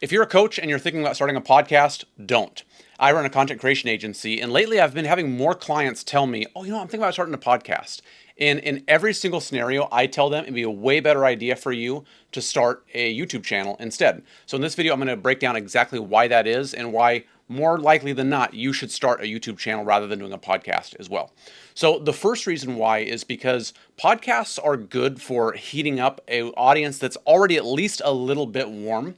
If you're a coach and you're thinking about starting a podcast, don't. I run a content creation agency, and lately I've been having more clients tell me, oh, I'm thinking about starting a podcast. And in every single scenario, I tell them it'd be a way better idea for you to start a YouTube channel instead. So in this video, I'm going to break down exactly why that is and why more likely than not, you should start a YouTube channel rather than doing a podcast as well. So the first reason why is because podcasts are good for heating up an audience that's already at least a little bit warm.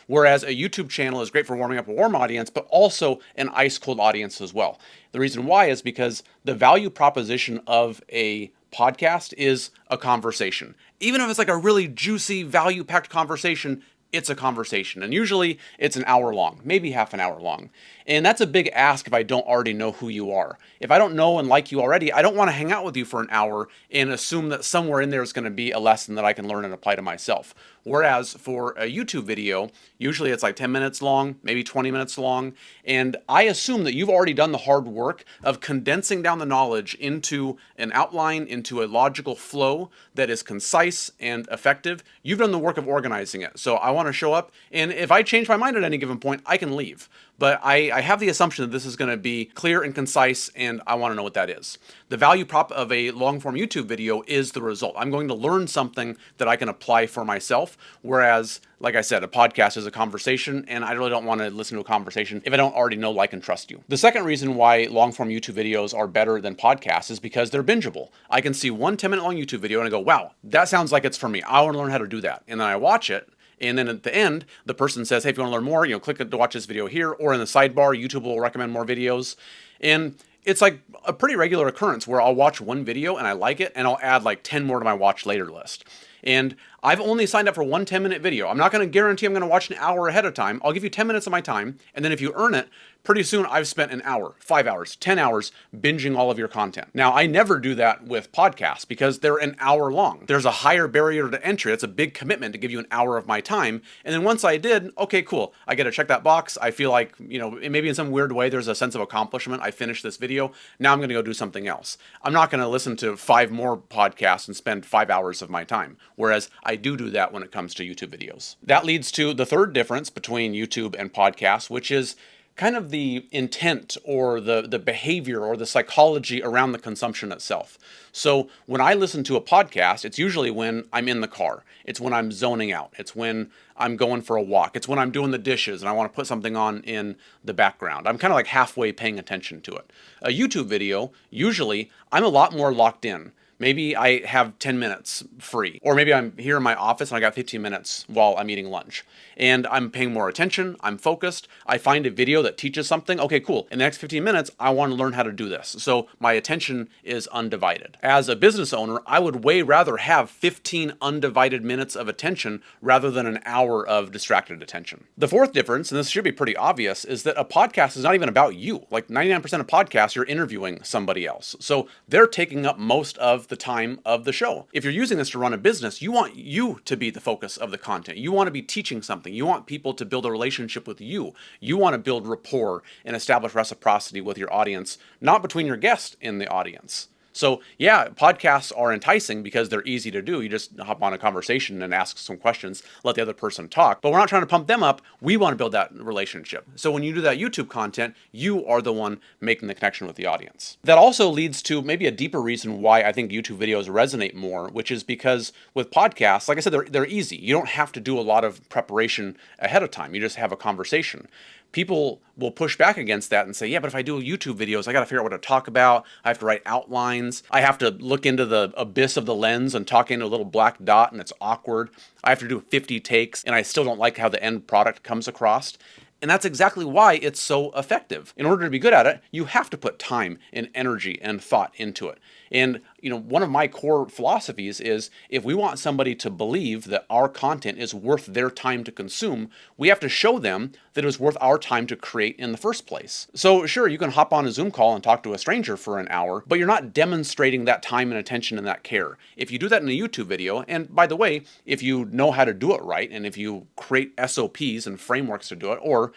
Whereas a YouTube channel is great for warming up a warm audience, but also an ice cold audience as well. The reason why is because the value proposition of a podcast is a conversation. Even if it's like a really juicy, value packed conversation, it's a conversation. And usually it's an hour long, maybe half an hour long. And that's a big ask if I don't already know who you are. If I don't know and like you already, I don't want to hang out with you for an hour and assume that somewhere in there is going to be a lesson that I can learn and apply to myself. Whereas for a YouTube video, usually it's like 10 minutes long, maybe 20 minutes long. And I assume that you've already done the hard work of condensing down the knowledge into an outline, into a logical flow that is concise and effective. You've done the work of organizing it. So I want to show up, and if I change my mind at any given point, I can leave. But I have the assumption that this is going to be clear and concise, and I want to know what that is. The value prop of a long-form YouTube video is the result. I'm going to learn something that I can apply for myself, whereas, like I said, a podcast is a conversation, and I really don't want to listen to a conversation if I don't already know, like, and trust you. The second reason why long-form YouTube videos are better than podcasts is because they're bingeable. I can see one 10-minute long YouTube video and I go, wow, that sounds like it's for me. I want to learn how to do that. And then I watch it. And then at the end, the person says, hey, if you want to learn more, click to watch this video here, or in the sidebar, YouTube will recommend more videos. And it's like a pretty regular occurrence where I'll watch one video and I like it, and I'll add like 10 more to my watch later list. And I've only signed up for one 10-minute video. I'm not going to guarantee I'm going to watch an hour ahead of time. I'll give you 10 minutes of my time. And then if you earn it, pretty soon I've spent an hour, 5 hours, 10 hours binging all of your content. Now, I never do that with podcasts because they're an hour long. There's a higher barrier to entry. It's a big commitment to give you an hour of my time. And then once I did, okay, cool. I get to check that box. I feel like, maybe in some weird way, there's a sense of accomplishment. I finished this video. Now I'm going to go do something else. I'm not going to listen to 5 more podcasts and spend 5 hours of my time. Whereas I do that when it comes to YouTube videos. That leads to the third difference between YouTube and podcasts, which is kind of the intent or the behavior or the psychology around the consumption itself. So when I listen to a podcast, it's usually when I'm in the car. It's when I'm zoning out. It's when I'm going for a walk. It's when I'm doing the dishes and I want to put something on in the background. I'm kind of like halfway paying attention to it. A YouTube video, usually I'm a lot more locked in. Maybe I have 10 minutes free, or maybe I'm here in my office and I got 15 minutes while I'm eating lunch. And I'm paying more attention, I'm focused, I find a video that teaches something, okay, cool. In the next 15 minutes, I want to learn how to do this. So my attention is undivided. As a business owner, I would way rather have 15 undivided minutes of attention rather than an hour of distracted attention. The fourth difference, and this should be pretty obvious, is that a podcast is not even about you. Like 99% of podcasts, you're interviewing somebody else. So they're taking up most of the time of the show. If you're using this to run a business, you want you to be the focus of the content. You want to be teaching something. You want people to build a relationship with you. You want to build rapport and establish reciprocity with your audience, not between your guest and the audience. So yeah, podcasts are enticing because they're easy to do. You just hop on a conversation and ask some questions, let the other person talk. But we're not trying to pump them up. We want to build that relationship. So when you do that YouTube content, you are the one making the connection with the audience. That also leads to maybe a deeper reason why I think YouTube videos resonate more, which is because with podcasts, like I said, they're easy. You don't have to do a lot of preparation ahead of time. You just have a conversation. People will push back against that and say, yeah, but if I do YouTube videos, I got to figure out what to talk about. I have to write outlines. I have to look into the abyss of the lens and talk into a little black dot, and it's awkward. I have to do 50 takes, and I still don't like how the end product comes across. And that's exactly why it's so effective. In order to be good at it, you have to put time and energy and thought into it. And one of my core philosophies is if we want somebody to believe that our content is worth their time to consume, we have to show them that it was worth our time to create in the first place. So sure, you can hop on a Zoom call and talk to a stranger for an hour, but you're not demonstrating that time and attention and that care. If you do that in a YouTube video, and by the way, if you know how to do it right, and if you create SOPs and frameworks to do it, or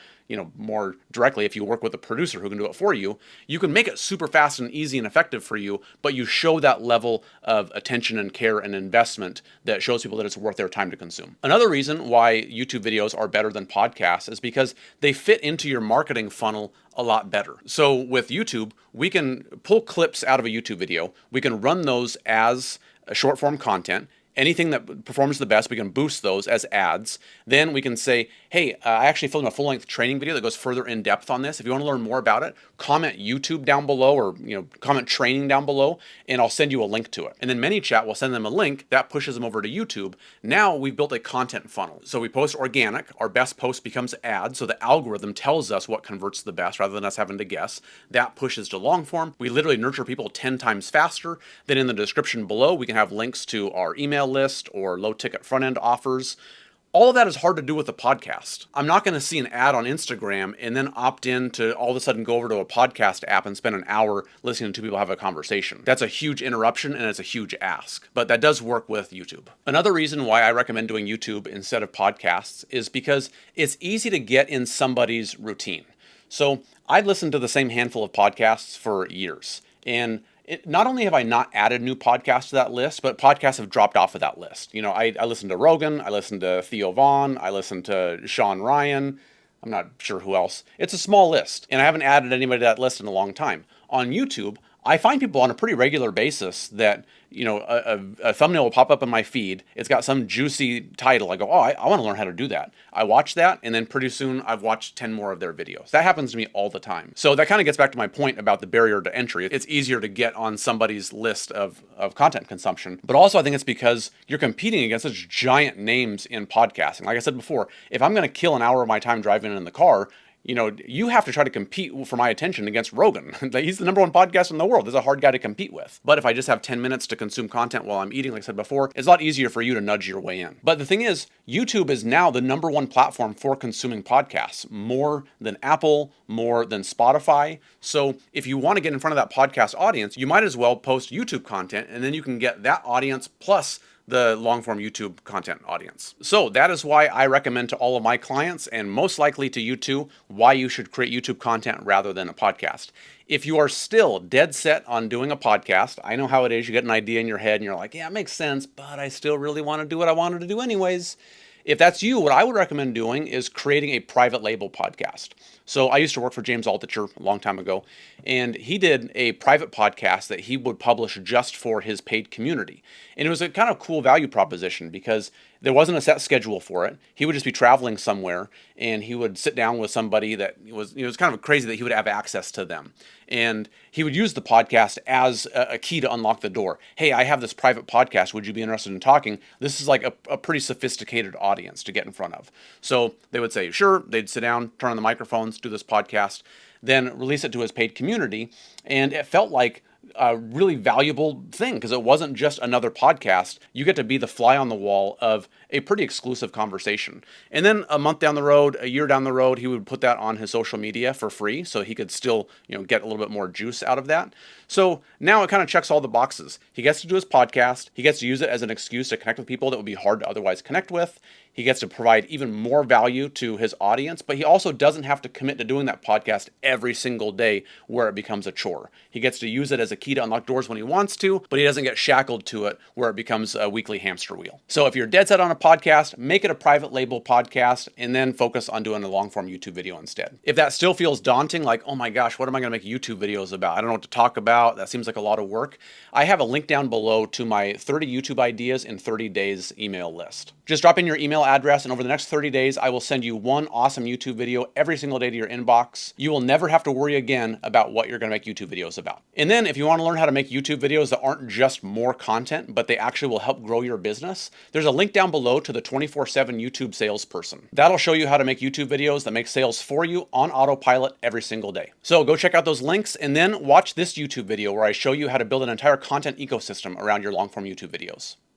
more directly, if you work with a producer who can do it for you, you can make it super fast and easy and effective for you, but you show that that level of attention and care and investment that shows people that it's worth their time to consume. Another reason why YouTube videos are better than podcasts is because they fit into your marketing funnel a lot better. So with YouTube, we can pull clips out of a YouTube video. We can run those as a short form content. Anything that performs the best, we can boost those as ads. Then we can say, hey, I actually filmed a full-length training video that goes further in depth on this. If you want to learn more about it, comment YouTube down below, or comment training down below, and I'll send you a link to it. And then ManyChat will send them a link that pushes them over to YouTube. Now we've built a content funnel. So we post organic, our best post becomes ads, so the algorithm tells us what converts the best rather than us having to guess. That pushes to long form. We literally nurture people 10 times faster. Then in the description below, we can have links to our email list or low ticket front end offers. All of that is hard to do with a podcast. I'm not going to see an ad on Instagram and then opt in to all of a sudden go over to a podcast app and spend an hour listening to two people have a conversation. That's a huge interruption and it's a huge ask, but that does work with YouTube. Another reason why I recommend doing YouTube instead of podcasts is because it's easy to get in somebody's routine. So I'd listened to the same handful of podcasts for years, and not only have I not added new podcasts to that list, but podcasts have dropped off of that list. I listened to Rogan, I listened to Theo Vaughn, I listened to Sean Ryan. I'm not sure who else. It's a small list, and I haven't added anybody to that list in a long time. On YouTube, I find people on a pretty regular basis that, a thumbnail will pop up in my feed. It's got some juicy title. I go, oh, I want to learn how to do that. I watch that, and then pretty soon I've watched 10 more of their videos. That happens to me all the time. So that kind of gets back to my point about the barrier to entry. It's easier to get on somebody's list of content consumption. But also I think it's because you're competing against such giant names in podcasting. Like I said before, if I'm going to kill an hour of my time driving in the car, you have to try to compete for my attention against Rogan. He's the #1 podcast in the world. There's a hard guy to compete with. But if I just have 10 minutes to consume content while I'm eating, like I said before, it's a lot easier for you to nudge your way in. But the thing is, YouTube is now the #1 platform for consuming podcasts, more than Apple, more than Spotify. So if you want to get in front of that podcast audience, you might as well post YouTube content, and then you can get that audience plus the long-form YouTube content audience. So that is why I recommend to all of my clients, and most likely to you too, why you should create YouTube content rather than a podcast. If you are still dead set on doing a podcast, I know how it is. You get an idea in your head and you're like, yeah, it makes sense, but I still really want to do what I wanted to do anyways. If that's you, what I would recommend doing is creating a private label podcast. So I used to work for James Altucher a long time ago, and he did a private podcast that he would publish just for his paid community. And it was a kind of cool value proposition because there wasn't a set schedule for it. He would just be traveling somewhere, and he would sit down with somebody that was, it was kind of crazy that he would have access to them. And he would use the podcast as a key to unlock the door. Hey, I have this private podcast. Would you be interested in talking? This is like a pretty sophisticated audience to get in front of. So they would say, sure. They'd sit down, turn on the microphones, do this podcast, then release it to his paid community. And it felt like a really valuable thing because it wasn't just another podcast. You get to be the fly on the wall of a pretty exclusive conversation. And then a month down the road, a year down the road, he would put that on his social media for free so he could still, get a little bit more juice out of that. So now it kind of checks all the boxes. He gets to do his podcast. He gets to use it as an excuse to connect with people that would be hard to otherwise connect with. He gets to provide even more value to his audience, but he also doesn't have to commit to doing that podcast every single day where it becomes a chore. He gets to use it as a key to unlock doors when he wants to, but he doesn't get shackled to it where it becomes a weekly hamster wheel. So if you're dead set on a podcast, make it a private label podcast and then focus on doing a long form YouTube video instead. If that still feels daunting, like, oh my gosh, what am I going to make YouTube videos about? I don't know what to talk about. That seems like a lot of work. I have a link down below to my 30 YouTube ideas in 30 days email list. Just drop in your email address, and over the next 30 days, I will send you one awesome YouTube video every single day to your inbox. You will never have to worry again about what you're going to make YouTube videos about. And then if you want to learn how to make YouTube videos that aren't just more content, but they actually will help grow your business, there's a link down below to the 24/7 YouTube Salesperson. That'll show you how to make YouTube videos that make sales for you on autopilot every single day. So go check out those links and then watch this YouTube video where I show you how to build an entire content ecosystem around your long form YouTube videos.